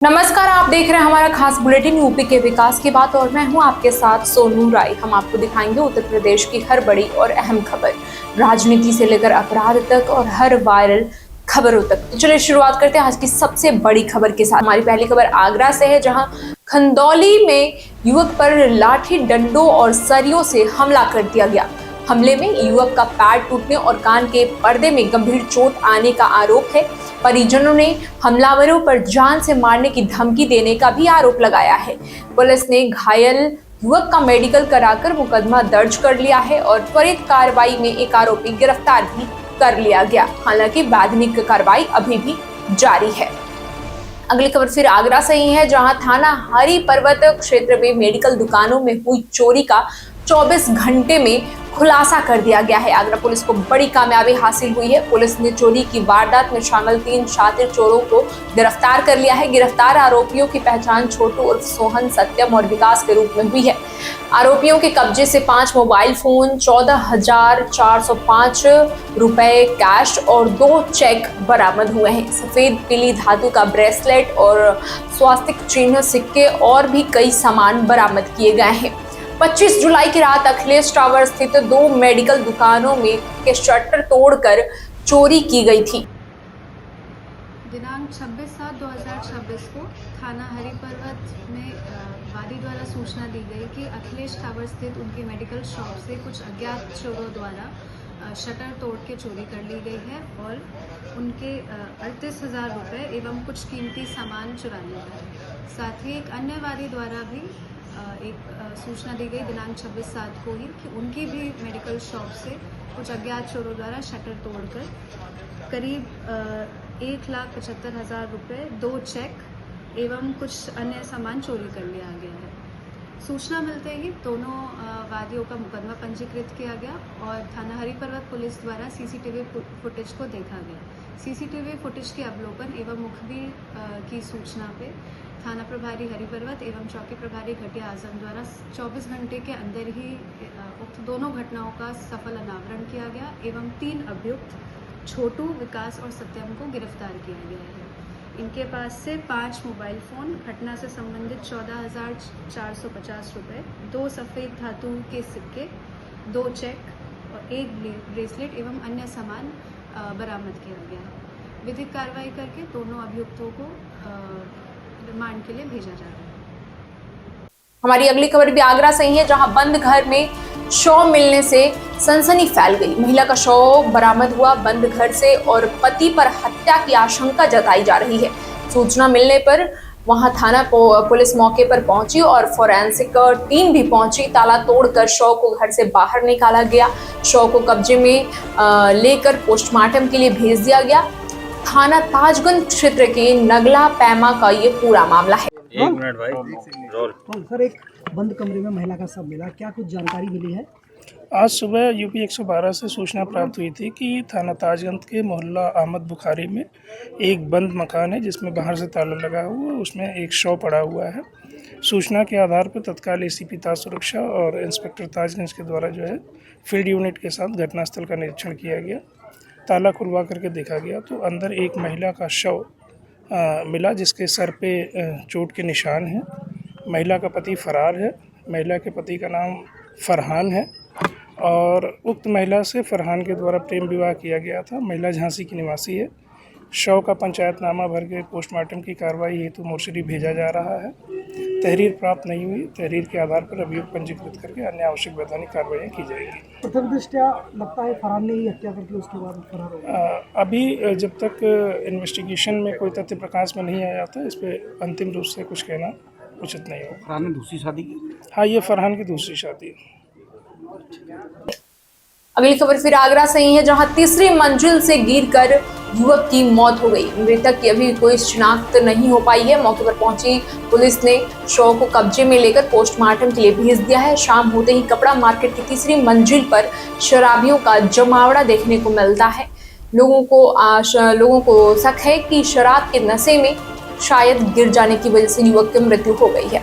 नमस्कार, आप देख रहे हैं हमारा खास बुलेटिन यूपी के विकास की बात और मैं हूं आपके साथ सोनू राय। हम आपको दिखाएंगे उत्तर प्रदेश की हर बड़ी और अहम खबर, राजनीति से लेकर अपराध तक और हर वायरल खबरों तक। तो चलिए शुरुआत करते हैं आज की सबसे बड़ी खबर के साथ। हमारी पहली खबर आगरा से है, जहां खंदौली में युवक पर लाठी डंडों और सरियों से हमला कर दिया गया। हमले में युवक का पैर टूटने और कान के पर्दे में गंभीर चोट आने का आरोप है। परिजनों ने हमलावरों पर जान से मारने की धमकी देने का भी आरोप लगाया है। पुलिस ने घायल युवक का मेडिकल कराकर मुकदमा दर्ज कर लिया है और त्वरित कार्रवाई में एक आरोपी गिरफ्तार भी कर लिया गया। हालांकि वैधानिक कार्रवाई अभी भी जारी है। अगली खबर फिर आगरा से ही है, जहां थाना हरि पर्वत क्षेत्र में मेडिकल दुकानों में हुई चोरी का 24 घंटे में खुलासा कर दिया गया है। आगरा पुलिस को बड़ी कामयाबी हासिल हुई है। पुलिस ने चोरी की वारदात में शामिल 3 शातिर चोरों को गिरफ्तार कर लिया है। गिरफ्तार आरोपियों की पहचान छोटू उर्फ सोहन, सत्यम और विकास के रूप में हुई है। आरोपियों के कब्जे से 5 मोबाइल फोन, 14,405 रुपए कैश और 2 चेक बरामद हुए हैं। सफेद पीली धातु का ब्रेसलेट और स्वास्तिक चिन्ह, सिक्के और भी कई सामान बरामद किए गए हैं। 25 जुलाई की रात अखिलेश टावर स्थित 2 मेडिकल दुकानों में के शटर तोड़कर चोरी की गई थी। दिनांक 26/7/2026 को थाना हरि पर्वत में वादी द्वारा सूचना दी गई कि अखिलेश टावर स्थित उनकी मेडिकल शॉप से कुछ अज्ञात चोरों द्वारा शटर तोड़ के चोरी कर ली गई है और उनके 38,000 रुपये एवं कुछ कीमती सामान चुरा लिया है। साथ ही एक अन्य वादी द्वारा भी एक सूचना दी गई दिनांक 26/7 को ही कि उनकी भी मेडिकल शॉप से कुछ अज्ञात चोरों द्वारा शटर तोड़कर करीब 1,75,000 रुपये, 2 चेक एवं कुछ अन्य सामान चोरी कर लिया गया है। सूचना मिलते ही दोनों वादियों का मुकदमा पंजीकृत किया गया और थाना हरि पर्वत पुलिस द्वारा सीसीटीवी फुटेज को देखा गया। सीसीटीवी फुटेज के अवलोकन एवं मुखबिर की सूचना पे थाना प्रभारी हरि पर्वत एवं चौकी प्रभारी घटिया आजम द्वारा 24 घंटे के अंदर ही उक्त दोनों घटनाओं का सफल अनावरण किया गया एवं 3 अभियुक्त छोटू, विकास और सत्यम को गिरफ्तार किया गया है। इनके पास से 5 मोबाइल फ़ोन, घटना से संबंधित 14,450 रुपये, 2 सफ़ेद धातु के सिक्के, 2 चेक और 1 ब्रेसलेट एवं अन्य सामान बरामद किया गया है। विधिक कार्रवाई करके दोनों अभियुक्तों को रिमांड के लिए भेजा जा रहा है। हमारी अगली खबर भी आगरा से ही है, जहां बंद घर में शव मिलने से सनसनी फैल गई। महिला का शव बरामद हुआ बंद घर से और पति पर हत्या की आशंका जताई जा रही है। सूचना मिलने पर वहां थाना पुलिस मौके पर पहुंची और फोरेंसिक टीम भी पहुंची। ताला तोड़कर शव को घर से बाहर निकाला गया। शव को कब्जे में लेकर पोस्टमार्टम के लिए भेज दिया गया। थाना ताजगंज क्षेत्र के नगला पैमा का ये पूरा मामला है। 1 मिनट भाई, रोल। सर, एक बंद कमरे में महिला का शव मिला, क्या कुछ जानकारी मिली है? आज सुबह यूपी 112 से सूचना प्राप्त हुई थी कि थाना ताजगंज के मोहल्ला अहमद बुखारी में एक बंद मकान है जिसमें बाहर से ताला लगा हुआ है, उसमें एक शव पड़ा हुआ है। सूचना के आधार पर तत्काल एसीपी ताज सुरक्षा और इंस्पेक्टर ताजगंज के द्वारा जो है फील्ड यूनिट के साथ घटनास्थल का निरीक्षण किया गया। ताला खुलवा करके देखा गया तो अंदर एक महिला का शव मिला जिसके सर पे चोट के निशान हैं। महिला का पति फरार है। महिला के पति का नाम फरहान है और उक्त महिला से फरहान के द्वारा प्रेम विवाह किया गया था। महिला झांसी की निवासी है। शव का पंचायतनामा भर के पोस्टमार्टम की कार्रवाई हेतु मोर्चरी भेजा जा रहा है। तहरीर प्राप्त नहीं हुई। तहरीर के आधार पर अभियुक्त पंजीकृत करके अन्य आवश्यक वैधानिक कार्रवाई की जाएगी। प्रथम दृष्टया लगता है फरहान ने ही हत्या करके उसके बाद फरार हो गया। अभी जब तक इन्वेस्टिगेशन में कोई तथ्य प्रकाश में नहीं आया था, इस पर अंतिम रूप से कुछ कहना उचित नहीं होगा। फरहान ने दूसरी शादी की? हाँ, ये फरहान की दूसरी शादी है। अगली खबर फिर आगरा से ही है, जहां तीसरी मंजिल से गिरकर युवक की मौत हो गई। मृतक की अभी कोई शिनाख्त नहीं हो पाई है। मौके पर पहुंची पुलिस ने शव को कब्जे में लेकर पोस्टमार्टम के लिए भेज दिया है। शाम होते ही कपड़ा मार्केट की तीसरी मंजिल पर शराबियों का जमावड़ा देखने को मिलता है। लोगों को शक है कि शराब के नशे में शायद गिर जाने की वजह से युवक की मृत्यु हो गई है।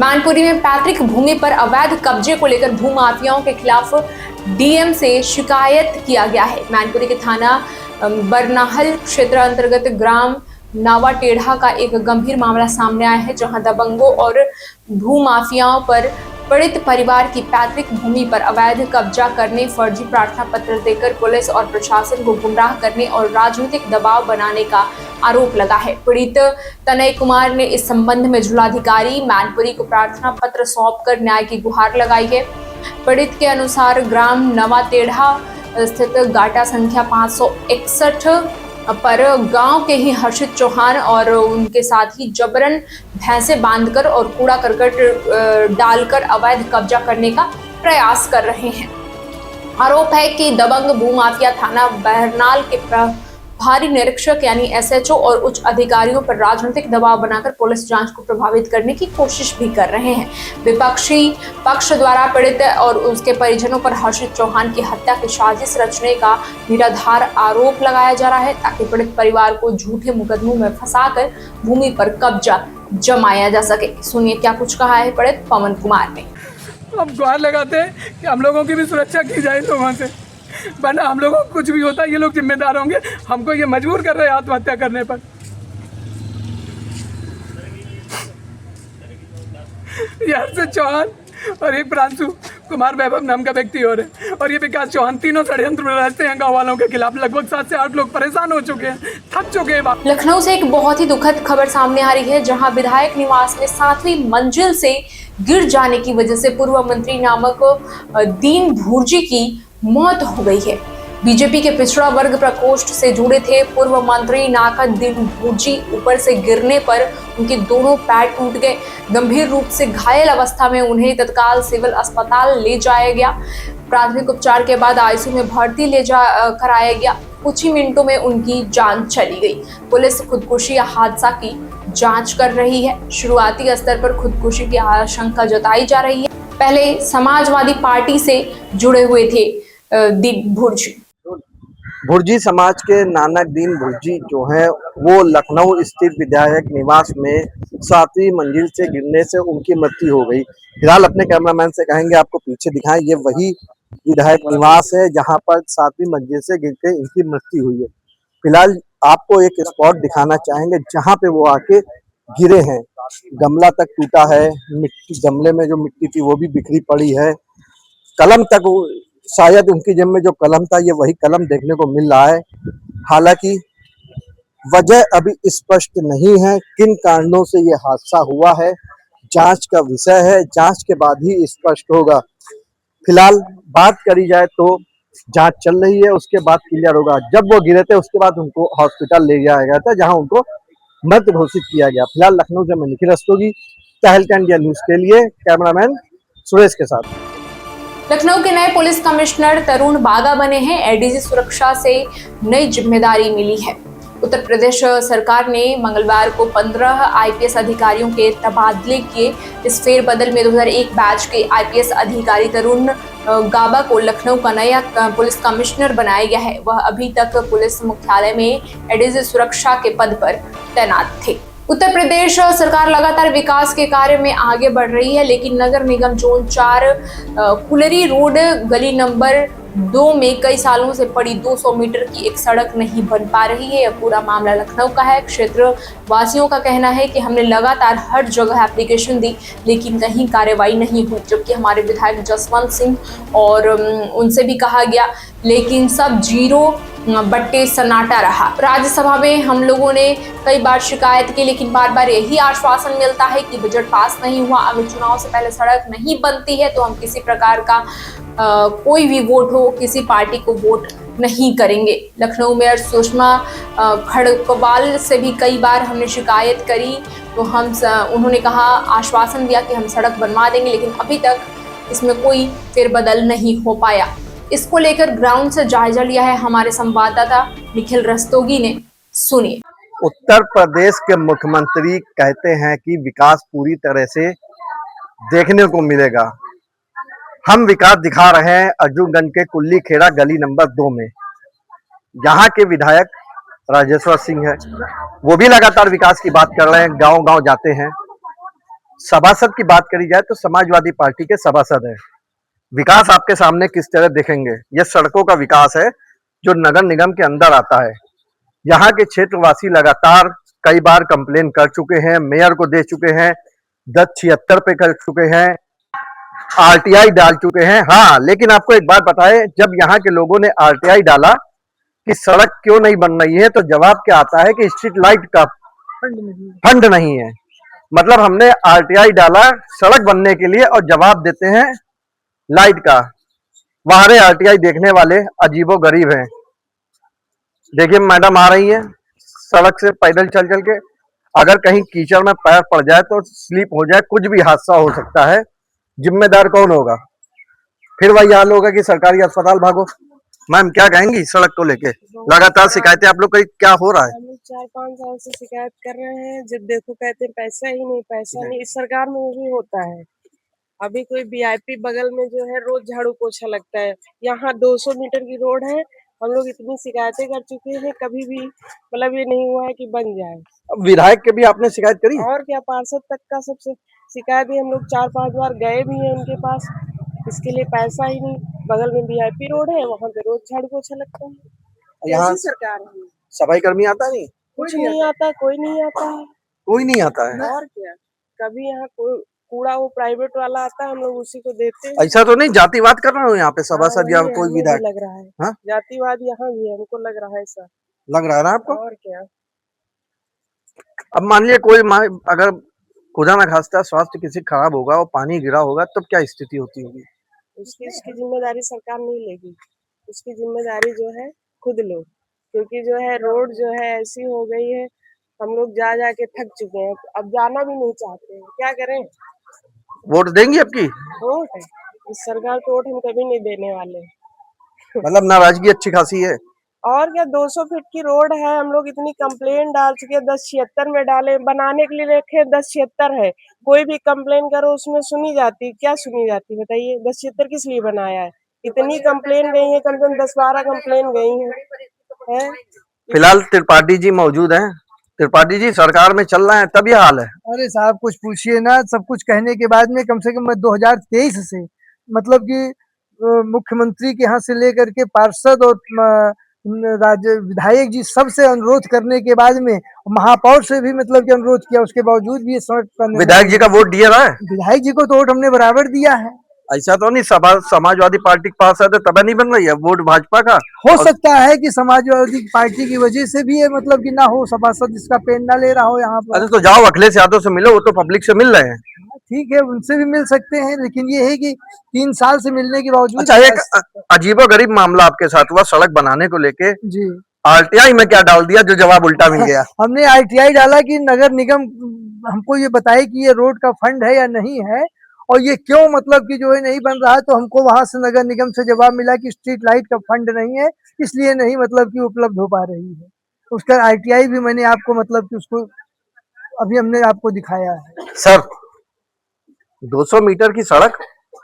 मैनपुरी में पैतृक भूमि पर अवैध कब्जे को लेकर भूमाफियाओं के खिलाफ डीएम से शिकायत किया गया है। मैनपुरी के थाना बरनाहल क्षेत्र अंतर्गत ग्राम नावा टेढ़ा का एक गंभीर मामला सामने आया है, जहां दबंगों और भूमाफियाओं पर पीड़ित परिवार की पैतृक भूमि पर अवैध कब्जा करने, फर्जी प्रार्थना पत्र देकर पुलिस और प्रशासन को गुमराह करने और राजनीतिक दबाव बनाने का आरोप लगा है। पीड़ित तनय कुमार ने इस संबंध में जिलाधिकारी मैनपुरी को प्रार्थना पत्र सौंपकर न्याय की गुहार लगाई है। पीड़ित के अनुसार ग्राम नवा टेढ़ा स्थित गाटा संख्या 561 पर गांव के ही हर्षित चौहान और उनके साथ ही जबरन भैंसे बांधकर और कूड़ा करकट डालकर अवैध कब्जा करने का प्रयास कर रहे हैं। आरोप है कि दबंग भूमाफिया थाना बहरनाल के प्रभारी निरीक्षक यानी एसएचओ और उच्च अधिकारियों पर राजनीतिक दबाव बनाकर पुलिस जांच को प्रभावित करने की कोशिश भी कर रहे हैं। विपक्षी पक्ष द्वारा पीड़ित और उसके परिजनों पर हर्षित चौहान की हत्या की साजिश रचने का निराधार आरोप लगाया जा रहा है, ताकि पीड़ित परिवार को झूठे मुकदमों में फंसाकर भूमि पर कब्जा जमाया जा सके। सुनिए क्या कुछ कहा है पीड़ित पवन कुमार ने। हम गुहार लगाते हैं कि हम लोगों की भी सुरक्षा की जाए लोगों से, वरना हम लोगों को कुछ भी होता है ये लोग जिम्मेदार होंगे। हमको ये मजबूर कर रहे हैं आत्महत्या करने पर। ये हर्षित चौहान और एक प्रांशु कुमार वैभव नाम का व्यक्ति और ये विकास चौहान, तीनों षड्यंत्र में रहते हैं गाँव वालों के खिलाफ। लगभग 7 से 8 लोग परेशान हो चुके हैं, थक चुके हैं। लखनऊ से एक बहुत ही दुखद खबर सामने आ रही है, जहां विधायक निवास में 7वीं मंजिल से गिर जाने की वजह से पूर्व मंत्री नामक दीन भुर्जी की मौत हो गई है। बीजेपी के पिछड़ा वर्ग प्रकोष्ठ से जुड़े थे पूर्व मंत्री नाकद दीन भुर्जी। ऊपर से गिरने पर उनके दोनों पैर टूट गए। गंभीर रूप से घायल अवस्था में उन्हें तत्काल सिविल अस्पताल ले जाया गया। प्राथमिक उपचार के बाद आईसीयू में भर्ती कराया गया। कुछ ही मिनटों में उनकी जान चली गई। पुलिस खुदकुशी या हादसा की जांच कर रही है। शुरुआती स्तर पर खुदकुशी की आशंका जताई जा रही है। पहले समाजवादी पार्टी से जुड़े हुए थे दीन भुर्जी समाज के नानक दीन भुर्जी जो है वो लखनऊ स्थित विधायक निवास में 7वीं मंजिल से गिरने से उनकी मृत्यु हो गई। फिलहाल अपने कैमरामैन से कहेंगे आपको पीछे दिखाएं, ये वही विधायक निवास है जहां पर 7वीं मंजिल से गिर के इनकी मृत्यु हुई है। फिलहाल आपको एक स्पॉट दिखाना चाहेंगे जहाँ पे वो आके गिरे हैं। गमला तक टूटा है, मिट्टी गमले में जो मिट्टी थी वो भी बिखरी पड़ी है। कलम तक शायद उनकी जेब में जो कलम था ये वही कलम देखने को मिल रहा है। हालांकि वजह अभी स्पष्ट नहीं है, किन कारणों से ये हादसा हुआ है जांच का विषय है, जांच के बाद ही स्पष्ट होगा। फिलहाल बात करी जाए तो जांच चल रही है, उसके बाद क्लियर होगा। जब वो गिरे थे उसके बाद उनको हॉस्पिटल ले जाया गया था जहां उनको मृत घोषित किया गया। फिलहाल लखनऊ से मैं निखिल रस्तोगी, तहलका इंडिया न्यूज के लिए कैमरामैन सुरेश के साथ। लखनऊ के नए पुलिस कमिश्नर तरुण बागा बने हैं। एडीजी सुरक्षा से नई जिम्मेदारी मिली है। उत्तर प्रदेश सरकार ने मंगलवार को 15 आईपीएस अधिकारियों के तबादले किए। इस फेरबदल में 2001 बैच के आईपीएस अधिकारी तरुण गाबा को लखनऊ का नया पुलिस कमिश्नर बनाया गया है। वह अभी तक पुलिस मुख्यालय में एडीजी सुरक्षा के पद पर तैनात थे। उत्तर प्रदेश सरकार लगातार विकास के कार्य में आगे बढ़ रही है, लेकिन नगर निगम जोन 4 कुलरी रोड गली नंबर 2 में कई सालों से पड़ी 200 मीटर की एक सड़क नहीं बन पा रही है। यह पूरा मामला लखनऊ का है। क्षेत्र वासियों का कहना है कि हमने लगातार हर जगह एप्लीकेशन दी, लेकिन कहीं कार्रवाई नहीं हुई। जबकि हमारे विधायक जसवंत सिंह और उनसे भी कहा गया, लेकिन सब जीरो बट्टे सन्नाटा रहा। राज्यसभा में हम लोगों ने कई बार शिकायत की, लेकिन बार बार यही आश्वासन मिलता है कि बजट पास नहीं हुआ। अगर चुनाव से पहले सड़क नहीं बनती है तो हम किसी प्रकार का कोई भी वोट हो, किसी पार्टी को वोट नहीं करेंगे। लखनऊ मेयर सुषमा खड़गवाल से भी कई बार हमने शिकायत करी तो उन्होंने कहा, आश्वासन दिया कि हम सड़क बनवा देंगे, लेकिन अभी तक इसमें कोई फेरबदल नहीं हो पाया। इसको लेकर ग्राउंड से जायजा लिया है हमारे संवाददाता निखिल रस्तोगी ने। सुनिए। उत्तर प्रदेश के मुख्यमंत्री कहते हैं कि विकास पूरी तरह से देखने को मिलेगा। हम विकास दिखा रहे हैं अर्जुनगंज के कुल्ली खेड़ा गली नंबर 2 में। यहाँ के विधायक राजेश्वर सिंह है, वो भी लगातार विकास की बात कर रहे हैं, गांव गांव जाते हैं। सभासद की बात करी जाए तो समाजवादी पार्टी के सभासद है। विकास आपके सामने किस तरह देखेंगे, यह सड़कों का विकास है जो नगर निगम के अंदर आता है। यहाँ के क्षेत्रवासी लगातार कई बार कंप्लेन कर चुके हैं, मेयर को दे चुके हैं, 1076 पे कर चुके हैं, आरटीआई डाल चुके हैं। हाँ, लेकिन आपको एक बात बताएं, जब यहाँ के लोगों ने आरटीआई डाला कि सड़क क्यों नहीं बन रही है, तो जवाब क्या आता है कि स्ट्रीट लाइट का फंड नहीं है। मतलब हमने आरटीआई डाला सड़क बनने के लिए और जवाब देते हैं लाइट का। बाहर आरटीआई देखने वाले अजीबो गरीब हैं। देखिए मैडम आ रही हैं सड़क से पैदल चल चल के, अगर कहीं कीचड़ में पैर पड़ जाए तो स्लिप हो जाए, कुछ भी हादसा हो सकता है, जिम्मेदार कौन होगा? फिर वही हाल होगा कि सरकारी अस्पताल भागो। मैम क्या कहेंगी सड़क को लेके? लगातार शिकायतें आप लोग का क्या हो रहा है? हम लोग 4-5 साल से शिकायत कर रहे हैं। जब देखो कहते हैं पैसा ही नहीं, पैसा नहीं। इस सरकार में भी होता है। अभी कोई वीआईपी बगल में जो है रोज झाड़ू पोछा लगता है। यहाँ 200 मीटर की रोड है। हम लोग इतनी शिकायतें कर चुके हैं, कभी भी मतलब ये नहीं हुआ है कि बन जाए। अब विधायक के भी आपने शिकायत करी? और क्या, पार्षद तक का सबसे शिकायत है। हम लोग 4-5 बार गए भी हैं उनके पास। इसके लिए पैसा ही नहीं। बगल में वीआईपी रोड है, वहाँ पे रोज झाड़ू पोछा लगता है। यहाँ कैसी सरकार है? सफाई कर्मी आता नहीं? कुछ नहीं आता, कोई नहीं आता है। कोई नहीं आता है। और क्या, कभी यहाँ कोई कूड़ा वो प्राइवेट वाला आता है, हम लोग उसी को देते हैं। ऐसा तो नहीं जातिवाद कर रहा हूँ यहाँ पे सभासद या कोई विधायक? लग रहा है हाँ? जातिवाद यहाँ भी है, हमको लग रहा है ऐसा। लग रहा है ना आपको? और क्या। अब मान लीजिए कोई अगर खुदा ना खास्ता स्वास्थ्य किसी खराब होगा और पानी गिरा होगा तब क्या स्थिति होती होगी? उसकी जिम्मेदारी सरकार नहीं लेगी। उसकी जिम्मेदारी जो है खुद लो, क्योंकि जो है रोड जो है ऐसी हो गई है, हम लोग जा जा के थक चुके हैं। अब जाना भी नहीं चाहते हैं, क्या करें। वोट देंगी आपकी? वोट है इस सरकार को, वोट हम कभी नहीं देने वाले। मतलब नाराजगी अच्छी खासी है। और क्या, 200 फीट की रोड है। हम लोग इतनी कंप्लेन डाल चुके हैं, 1076 में डाले, बनाने के लिए रखे 1076 है। कोई भी कंप्लेन करो उसमें सुनी जाती, क्या सुनी जाती बताइए? 1076 किस लिए बनाया है? इतनी कंप्लेन गई है, कम से कम 10-12 कंप्लेन गई है? फिलहाल त्रिपाठी जी मौजूद हैं। त्रिपाठी जी, सरकार में चल रहा है तब ये हाल है। अरे साहब कुछ पूछिए ना, सब कुछ कहने के बाद में कम से कम 2023 से मतलब कि मुख्यमंत्री के यहाँ से लेकर के पार्षद और राज्य विधायक जी सबसे अनुरोध करने के बाद में महापौर से भी मतलब कि अनुरोध किया, उसके बावजूद भी ये सड़क पर विधायक जी का वोट दिया रहा है? विधायक जी को तो वोट हमने बराबर दिया है। ऐसा तो नहीं समाजवादी पार्टी के पास है तो तब नहीं बन रही है वोट भाजपा का? हो सकता है कि समाजवादी पार्टी की वजह से भी ये मतलब कि ना हो, सभासद इसका पेन ना ले रहा हो यहाँ पर। अरे तो जाओ अखिलेश यादव से मिलो, वो तो पब्लिक से मिल रहे हैं। ठीक है, उनसे भी मिल सकते हैं, लेकिन ये है कि 3 साल से मिलने के बावजूद। अच्छा, एक अजीबोगरीब मामला आपके साथ हुआ सड़क बनाने को लेके। जी, आरटीआई में क्या डाल दिया जो जवाब उल्टा मिल गया? हमने आरटीआई डाला कि नगर निगम हमको ये बताए कि ये रोड का फंड है या नहीं है, और ये क्यों मतलब कि जो है नहीं बन रहा है। तो हमको वहां से नगर निगम से जवाब मिला कि स्ट्रीट लाइट का फंड नहीं है, इसलिए नहीं मतलब कि उपलब्ध हो पा रही है। उसका आरटीआई भी मैंने आपको मतलब कि उसको अभी हमने आपको दिखाया है। सर 200 मीटर की सड़क,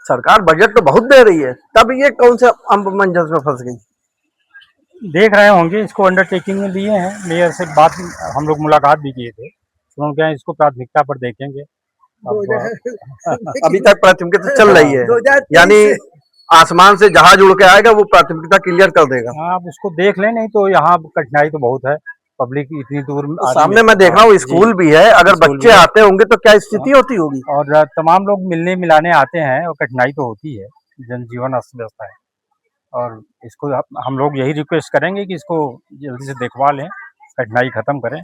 सरकार बजट तो बहुत दे रही है, तब ये कौन से असमंजस में फंस गई? देख रहे होंगे, इसको अंडरटेकिंग में दिए हैं। मेयर से बात हम लोग मुलाकात भी किए थे, उन्होंने कहा इसको प्राथमिकता पर देखेंगे। अभी तक प्राथमिकता चल रही है, 2023 यानी आसमान से जहाज उड़ के आएगा वो प्राथमिकता क्लियर कर देगा। आप उसको देख लें, नहीं तो यहाँ कठिनाई तो बहुत है। पब्लिक इतनी दूर तो सामने मैं देख रहा हूँ स्कूल भी है, अगर बच्चे आते होंगे तो क्या स्थिति होती होगी? और तमाम लोग मिलने मिलाने आते हैं और कठिनाई तो होती है, जनजीवन अस्त व्यस्त है। और इसको हम लोग यही रिक्वेस्ट करेंगे कि इसको जल्दी से देखवा लें, कठिनाई खत्म करें।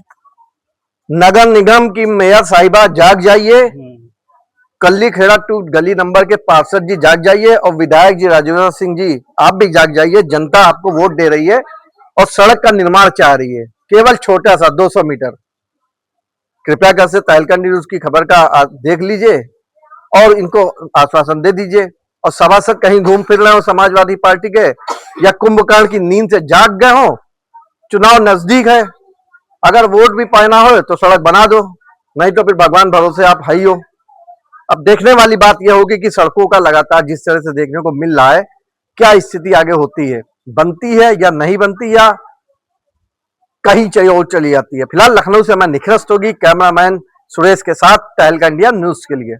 नगर निगम की मेयर साहिबा जाग जाइए, कल्ली खेड़ा 2 गली नंबर के पार्षद जी जाग जाइए, और विधायक जी राजेंद्र सिंह जी आप भी जाग जाइए। जनता आपको वोट दे रही है और सड़क का निर्माण चाह रही है, केवल छोटा सा 200 मीटर। कृपया कर से तहलका न्यूज की खबर का देख लीजिए और इनको आश्वासन दे दीजिए। और सभासद कहीं घूम फिर रहे हो समाजवादी पार्टी के, या कुंभकर्ण की नींद से जाग गए हो, चुनाव नजदीक है, अगर वोट भी पाना हो तो सड़क बना दो, नहीं तो फिर भगवान भरोसे आप है ही हो। अब देखने वाली बात यह होगी कि सड़कों का लगातार जिस तरह से देखने को मिल रहा है, क्या स्थिति आगे होती है, बनती है या नहीं बनती, या कहीं चाहिए और चली जाती है। फिलहाल लखनऊ से मैं निखिल रस्तोगी, कैमरामैन सुरेश के साथ, तहलका इंडिया न्यूज के लिए।